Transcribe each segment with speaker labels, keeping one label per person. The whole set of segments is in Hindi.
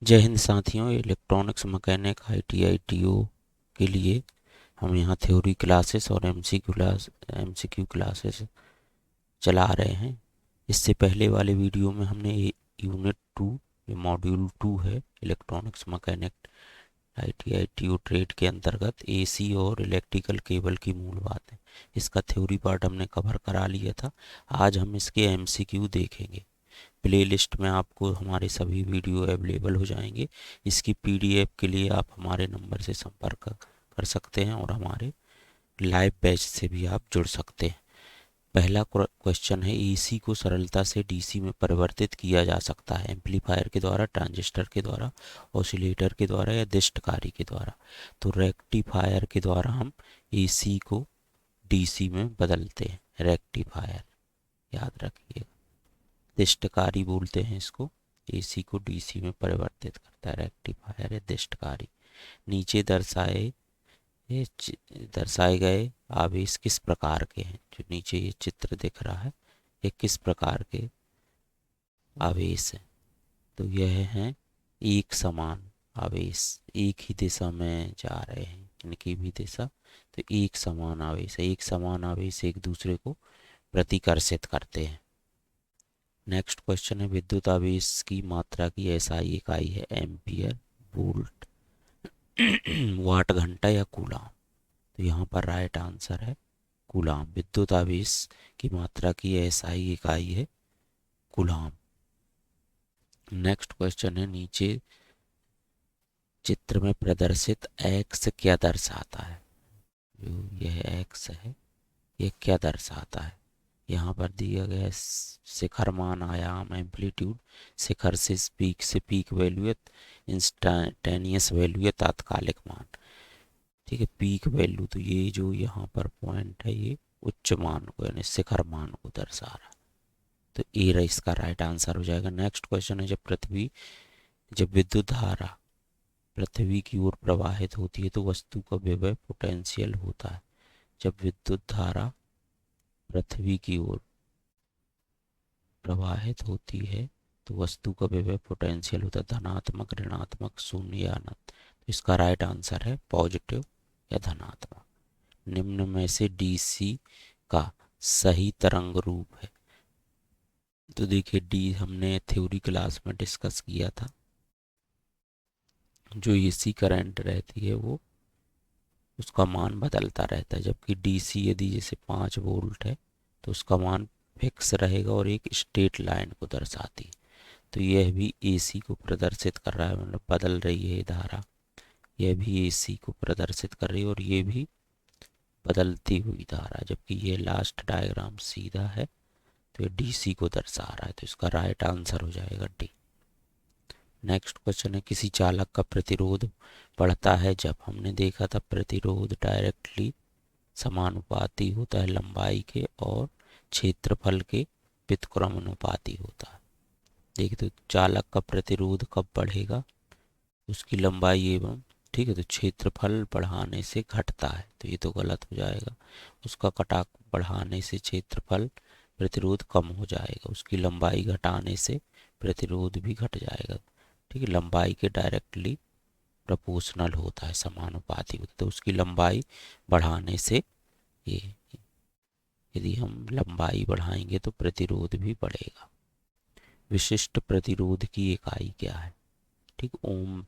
Speaker 1: जय हिंद साथियों, इलेक्ट्रॉनिक्स मैकेनिक ITI TO के लिए हम यहाँ थ्योरी क्लासेस और MCQ क्लासेस चला रहे हैं। इससे पहले वाले वीडियो में हमने यूनिट 2, ये मॉड्यूल 2 है, electronics mechanic ITI TO trade के अंतर्गत AC और इलेक्ट्रिकल केबल की मूल बातें, इसका थ्योरी पार्ट हमने कवर करा लिया था। आज हम इसके MCQ देखेंगे। प्लेलिस्ट में आपको हमारे सभी वीडियो अवेलेबल हो जाएंगे। इसकी PDF के लिए आप हमारे नंबर से संपर्क कर सकते हैं और हमारे लाइव बैच से भी आप जुड़ सकते हैं। पहला क्वेश्चन है, AC को सरलता से DC में परिवर्तित किया जा सकता है एम्पलीफायर के द्वारा, ट्रांजिस्टर के द्वारा, ऑसिलेटर के द्वारा या दृष्टकारी के द्वारा। तो रेक्टिफायर के द्वारा हम AC को DC में बदलते हैं। रेक्टिफायर याद रखिए, दृष्टकारी बोलते हैं इसको। AC को DC में परिवर्तित करता है रेक्टिफायर या दृष्टकारी। नीचे दर्शाए गए आवेश किस प्रकार के हैं? जो नीचे ये चित्र दिख रहा है, ये किस प्रकार के आवेश हैं? तो यह हैं एक समान आवेश, एक ही दिशा में जा रहे हैं, इनकी भी दिशा। तो एक समान आवेश है, एक समान आवेश एक दूसरे को प्रतिकर्षित करते हैं। नेक्स्ट क्वेश्चन है, विद्युत आवेश की मात्रा की SI इकाई है एम्पियर, वोल्ट, वाट घंटा या कूलाम? तो यहाँ पर राइट आंसर है कूलाम। विद्युत आवेश की मात्रा की SI इकाई है कूलाम। नेक्स्ट क्वेश्चन है, नीचे चित्र में प्रदर्शित X क्या दर्शाता है? जो यह X है, ये क्या दर्शाता है? यहाँ पर दिया गया है शिखर मान, आयाम, एम्पलीट्यूड, शिखर से पीक वैल्यू या इंस्टेंटेनियस वैल्यू या तात्कालिक मान। ठीक है, पीक वैल्यू, तो ये जो यहाँ पर पॉइंट है ये उच्च मान को यानी शिखर मान को दर्शा रहा है। तो ए इसका राइट आंसर हो जाएगा। नेक्स्ट क्वेश्चन है, जब विद्युत धारा पृथ्वी की ओर प्रवाहित होती है तो वस्तु का विभव पोटेंशियल होता है। जब विद्युत धारा पृथ्वी की ओर प्रवाहित होती है तो वस्तु का विभव पोटेंशियल होता है धनात्मक, ऋणात्मक, शून्य या अनंत। तो इसका राइट आंसर है पॉजिटिव या धनात्मक। निम्न में से DC का सही तरंग रूप है? तो देखिए, डी हमने थ्योरी क्लास में डिस्कस किया था। जो AC करंट रहती है वो उसका मान बदलता रहता है, जबकि DC यदि जैसे 5 वोल्ट है तो उसका मान फिक्स रहेगा और एक स्ट्रेट लाइन को दर्शाती है। तो यह भी AC को प्रदर्शित कर रहा है, मतलब बदल रही है धारा। यह भी AC को प्रदर्शित कर रही है और ये भी बदलती हुई धारा, जबकि ये लास्ट डायग्राम सीधा है तो ये DC को दर्शा रहा है। तो इसका राइट आंसर हो जाएगा डी। नेक्स्ट क्वेश्चन है, किसी चालक का प्रतिरोध बढ़ता है जब? हमने देखा था प्रतिरोध डायरेक्टली समानुपाती होता है लंबाई के और क्षेत्रफल के व्युत्क्रमानुपाती होता है। देखिए, तो चालक का प्रतिरोध कब बढ़ेगा? उसकी लंबाई एवं, ठीक है, तो क्षेत्रफल बढ़ाने से घटता है, तो ये तो गलत हो जाएगा। उसका कटाव बढ़ाने से क्षेत्रफल प्रतिरोध कम हो जाएगा, उसकी लंबाई घटाने से प्रतिरोध भी घट जाएगा। ठीक है, लंबाई के डायरेक्टली प्रोपोर्शनल होता है, समानुपाती होता है। तो उसकी लंबाई बढ़ाने से ये, यदि हम लंबाई बढ़ाएंगे तो प्रतिरोध भी बढ़ेगा। विशिष्ट प्रतिरोध की इकाई क्या है? ठीक, ohm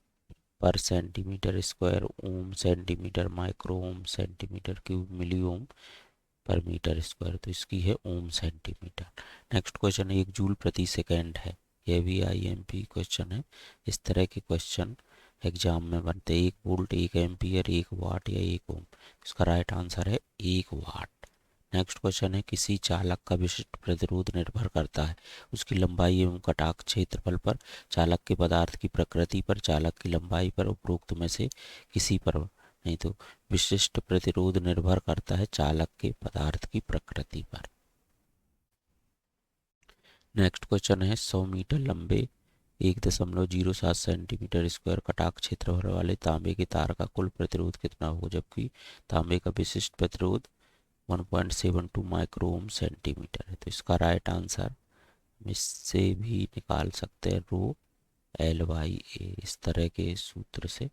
Speaker 1: per centimetre square, ohm centimetre, micro ohm centimetre cube, milli ohm per metre square. तो इसकी है ohm centimetre. Next question, 1 joule प्रति सेकेंड है। यह भी IMP क्वेश्चन है। इस तरह के क्वेश्चन एग्जाम में बनते हैं। 1 वोल्ट, 1 एम्पियर, 1 वाट या 1 ओम। इसका राइट आंसर है 1 वाट। नेक्स्ट क्वेश्चन है, किसी चालक का विशिष्ट प्रतिरोध निर्भर करता है उसकी लंबाई एवं कटाव क्षेत्रफल पर, चालक के पदार्थ की प्रकृति पर, चालक की लंबाई पर, उपरोक्त में से किसी पर नहीं। तो विशिष्ट प्रतिरोध निर्भर करता है चालक के पदार्थ की प्रकृति पर। नेक्स्ट क्वेश्चन है, 100 मीटर लंबे 1.07 सेंटीमीटर स्क्वायर कटाक क्षेत्रफल वाले तांबे के तार का कुल प्रतिरोध कितना होगा? जबकि तांबे का विशिष्ट प्रतिरोध 1.72 माइक्रो ओम सेंटीमीटर है। तो इसका राइट आंसर हम इससे भी निकाल सकते हैं रो LYA, इस तरह के सूत्र से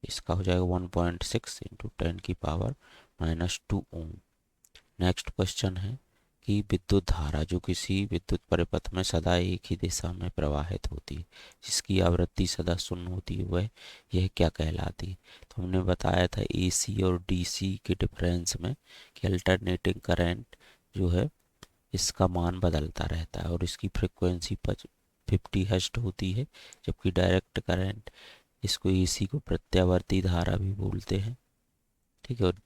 Speaker 1: इसका हो जाएगा 1.6 इंटू 10⁻⁻² ओम। नेक्स्ट क्वेश्चन है कि विद्युत धारा जो किसी विद्युत परिपथ में सदा एक ही दिशा में प्रवाहित होती है, जिसकी आवृत्ति सदा शून्य होती है, वह यह क्या कहलाती है। तो हमने बताया था AC और DC के डिफरेंस में कि अल्टरनेटिंग करंट जो है इसका मान बदलता रहता है और इसकी फ्रिक्वेंसी 50 हर्ट्ज होती है, जबकि डायरेक्ट करंट, इसको AC को प्रत्यावर्ती धारा भी बोलते हैं, ठीक है। और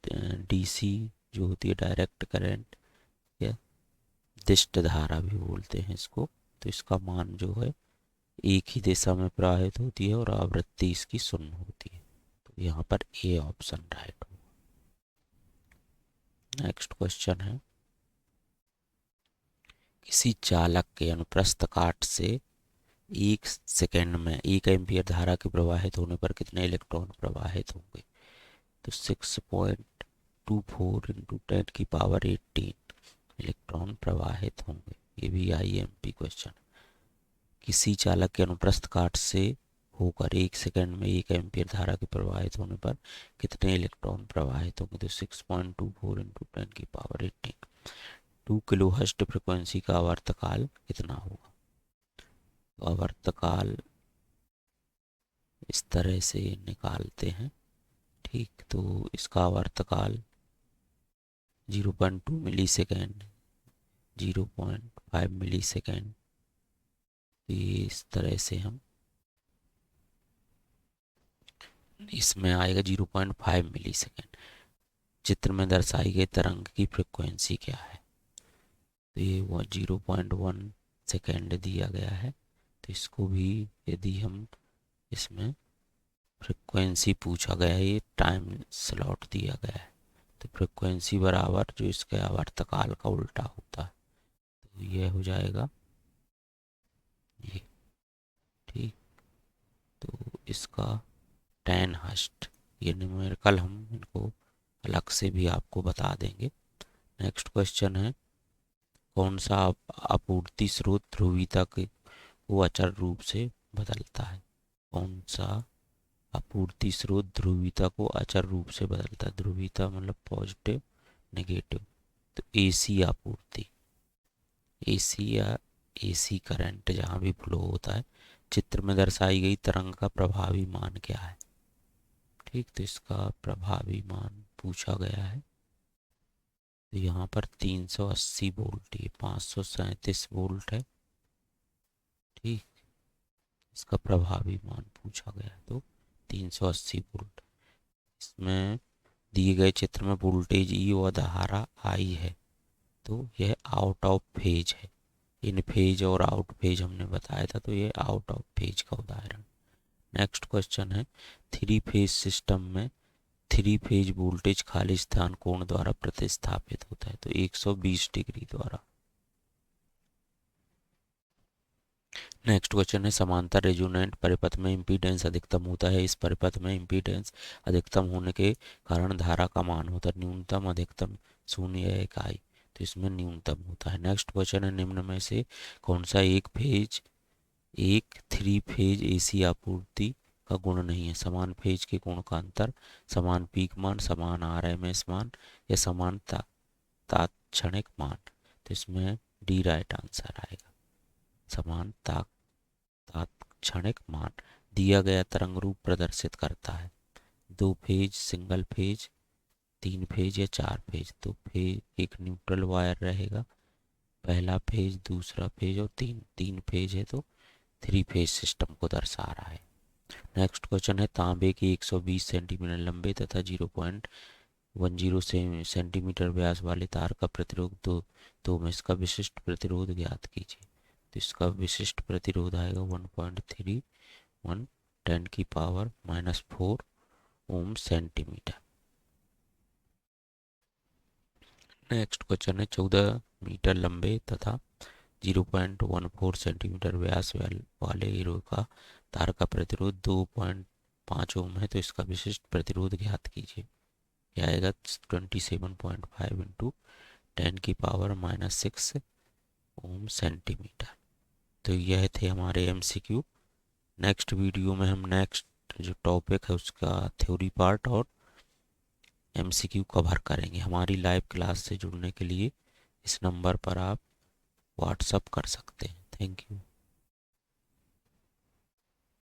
Speaker 1: DC जो होती है डायरेक्ट करंट या दिष्ट धारा भी बोलते हैं इसको, तो इसका मान जो है एक ही दिशा में प्रवाहित होती है और आवृत्ति इसकी शून्य होती है। तो यहाँ पर ए ऑप्शन राइट होगा। नेक्स्ट क्वेश्चन है किसी चालक के अनुप्रस्थ काट से 1 सेकेंड में 1 एम्पियर धारा के प्रवाहित होने पर कितने इलेक्ट्रॉन प्रवाहित होंगे। तो 6.24 इंटू 10⁻18 इलेक्ट्रॉन प्रवाहित होंगे। ये भी IMP क्वेश्चन। किसी चालक के अनुप्रस्थ काट से होकर 1 सेकेंड में 1 एम्पियर धारा के प्रवाहित होने पर कितने इलेक्ट्रॉन प्रवाहित होंगे। तो 6.24 इंटू 10⁻18 2 किलो हर्ट्ज फ्रिक्वेंसी का आवर्तकाल कितना होगा। तो आवर्तकाल इस तरह से निकालते हैं, ठीक। तो इसका आवर्तकाल 0.2 मिली सेकेंड, 0.5 मिली सेकेंड, इस तरह से हम इसमें आएगा 0.5 मिली सेकेंड। चित्र में दर्शाई गई तरंग की फ्रिक्वेंसी क्या है। तो ये 0.1 सेकेंड दिया गया है। तो इसको भी यदि हम इसमें फ्रिक्वेंसी पूछा गया है, ये टाइम स्लॉट दिया गया है, तो फ्रिक्वेंसी बराबर जो इसके आवर्तकाल का उल्टा होता है, तो ये हो जाएगा ये, ठीक। तो इसका 10 हर्ट्ज, ये न्यूमेरिकल हम इनको अलग से भी आपको बता देंगे। नेक्स्ट क्वेश्चन है कौन सा आपूर्ति स्रोत ध्रुवीयता को अचर रूप से बदलता है। कौन सा आपूर्ति स्रोत ध्रुवीयता को अचर रूप से बदलता है। ध्रुवीयता मतलब पॉजिटिव नेगेटिव। तो AC आपूर्ति, AC या AC करंट जहाँ भी फ्लो होता है, चित्र में दर्शाई गई तरंग का प्रभावी मान क्या है, ठीक। तो इसका प्रभावी मान पूछा गया है। तो यहाँ पर 380 वोल्ट, ये 537 वोल्ट है, ठीक। इसका प्रभावी मान पूछा गया है तो 380 वोल्ट। इसमें दिए गए चित्र में वोल्टेज E और धारा I है, तो यह आउट ऑफ फेज है। इन फेज और आउट फेज हमने बताया था, तो ये आउट ऑफ फेज का उदाहरण। नेक्स्ट क्वेश्चन है 3 फेज सिस्टम में 3 फेज वोल्टेज खाली स्थान कोण द्वारा प्रतिस्थापित होता है। तो 120 डिग्री द्वारा। नेक्स्ट क्वेश्चन है समांतर रेजोनेंट परिपथ में इम्पीडेंस अधिकतम होता है। इस परिपथ में इम्पीडेंस अधिकतम होने के कारण धारा का मान होता है न्यूनतम, अधिकतम, शून्य या इकाई। तो इसमें न्यूनतम होता है। नेक्स्ट क्वेश्चन है निम्न में से कौन सा एक 3 फेज AC आपूर्ति का गुण नहीं है। समान फेज के कोण का अंतर, समान पीक मान, समान RMS मान या समान तात्क्षणिक मान। तो इसमें D राइट आंसर आएगा। समान तात्क्षणिक मान दिया गया तरंग रूप प्रदर्शित करता है। 2 फेज, सिंगल फेज, 3 फेज या 4 फेज। तो फेज एक न्यूट्रल वायर रहेगा, पहला फेज, दूसरा फेज और तीन फेज है, तो 3 फेज सिस्टम को दर्शा रहा है। नेक्स्ट क्वेश्चन है तांबे के 120 सेंटीमीटर लंबे तथा 0.10 सेंटीमीटर व्यास वाले तार का प्रतिरोध दो में इसका विशिष्ट प्रतिरोध ज्ञात कीजिए। तो इसका विशिष्ट प्रतिरोध आएगा 1.31 10⁻⁻4 ओम सेंटीमीटर। नेक्स्ट क्वेश्चन है 14 मीटर लंबे तथा 0.14 सेंटीमीटर व्यास वाले हीरो का तार का प्रतिरोध 2.5 ओम है। तो इसका विशिष्ट प्रतिरोध ज्ञात कीजिए। यह आएगा 27.5 इंटू 10⁻⁻6 ओम सेंटीमीटर। तो यह थे हमारे MCQ। नेक्स्ट वीडियो में हम नेक्स्ट जो टॉपिक है उसका थ्योरी पार्ट और एमसीक्यू कवर करेंगे। हमारी लाइव क्लास से जुड़ने के लिए इस नंबर पर आप व्हाट्सअप कर सकते हैं। Thank you.